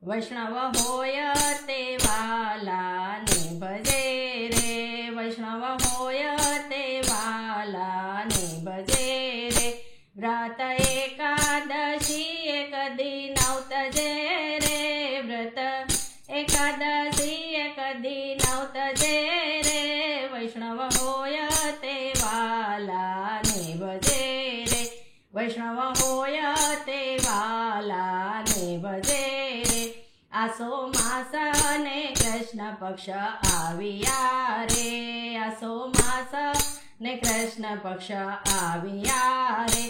वैष्णव होय ते वाला ने भजे रे। वैष्णव होय ते वाला ने भजे रे। व्रत एकादशी एक दिन नवतजे रे। व्रत एकादशी एक दिन नवतजे रे। वैष्णव होय ते वाला ने भजे रे। वैष्णव होय ते वाला ने भजे रे। आसो मास ने कृष्ण पक्ष आविया रे। आसो मास ने कृष्ण पक्ष आविया रे।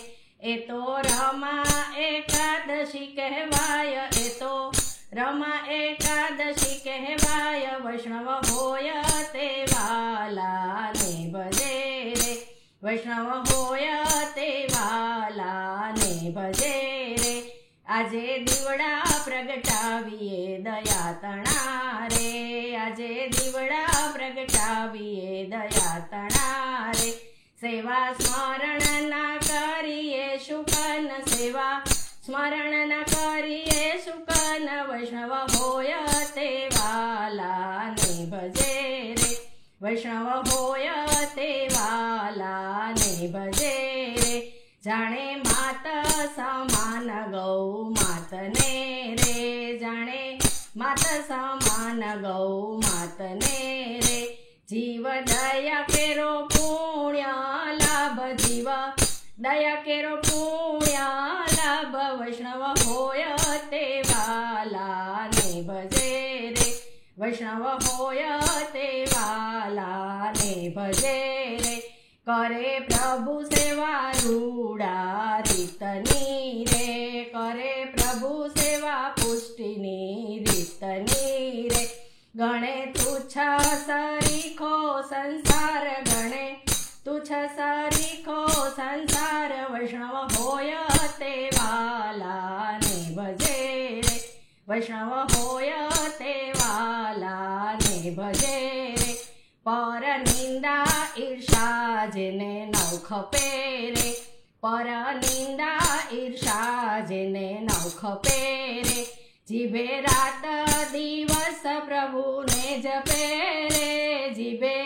ए तो रमा एकादशी कहवाय। ए तो रमा एकादशी कहवाय। वैष्णव होय ते वाला ने भजे रे। वैष्णव होय ते वाला ने भजे रे। आजे दीवड़ा प्रगटावीए दया तणा रे। आजे दीवड़ा प्रगटावीए दया तणा रे। सेवा स्मरण न करिए शुकन। सेवा स्मरण न करिए शुकन। वैष्णव होय ते वाला ने भजे रे। वैष्णव होय ते वाला ने भजे रे। जाने मात समान गौ मातने रे। जाने मात समान गौ मातने रे। जीव दया केरो पुण्य लाभ। जीव दया केरो पुण्य लाभ। वैष्णव होय ते वाला ने भजे रे। वैष्णव होय ते वाला ने भजे रे। करे प्रभु सेवा रूढ़ा रीतनी रे। करे प्रभु सेवा पुष्टिनी रीतनी रे। गणे तुच्छ सरीखो संसार। गणे तुच्छ सरीखो संसार। वैष्णव होय ते वाला ने भजे रे। वैष्णव होय ते वाला ने भजे रे। पर निंदा ईर्षा जेने नौ खपे रे। पर निंदा ईर्षा जेने नौ खपे रे। जीभे रात दिवस प्रभु ने जपे रे। जीभे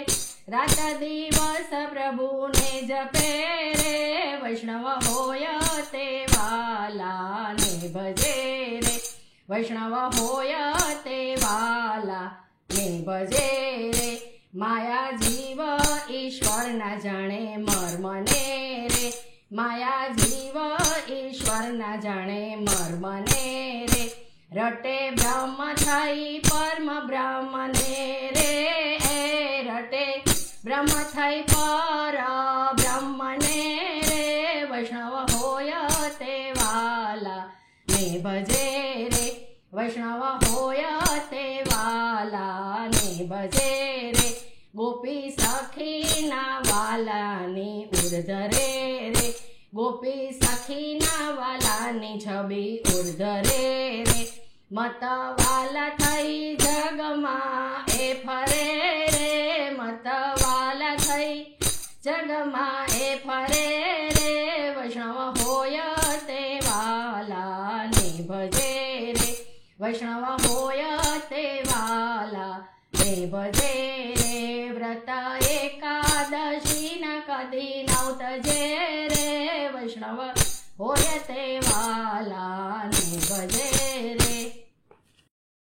रात दिवस प्रभु ने जपे रे। वैष्णव होय ते वाला ने भजे रे। वैष्णव होय ते वाला ने भजे रे। माया जीव ईश्वर न जाने मर्मने रे। माया जीव ईश्वर न जाने मर्मने रे। रटे ब्रह्म थई परम ब्रह्मने रे। रटे ब्रह्म थई पर ब्रह्मने रे। वैष्णव होय ते वाला ने भजे रे। वैष्णव होय ते वाला ने भजे रे। गोपी सखी ना वाला नी उर्धरे रे। गोपी सखी ना वाला नी छबी उर्धरे रे। मत वाला थई जगमा ए फरे रे। मत वाला थई जगमा ए फरे रे। वैष्णव होय ते वाला ने भजे रे। वैष्णव होय ते वाला ने भजे रे। व्रत एकादशी न कदी नवतजे रे। वैष्णव होय ते वाला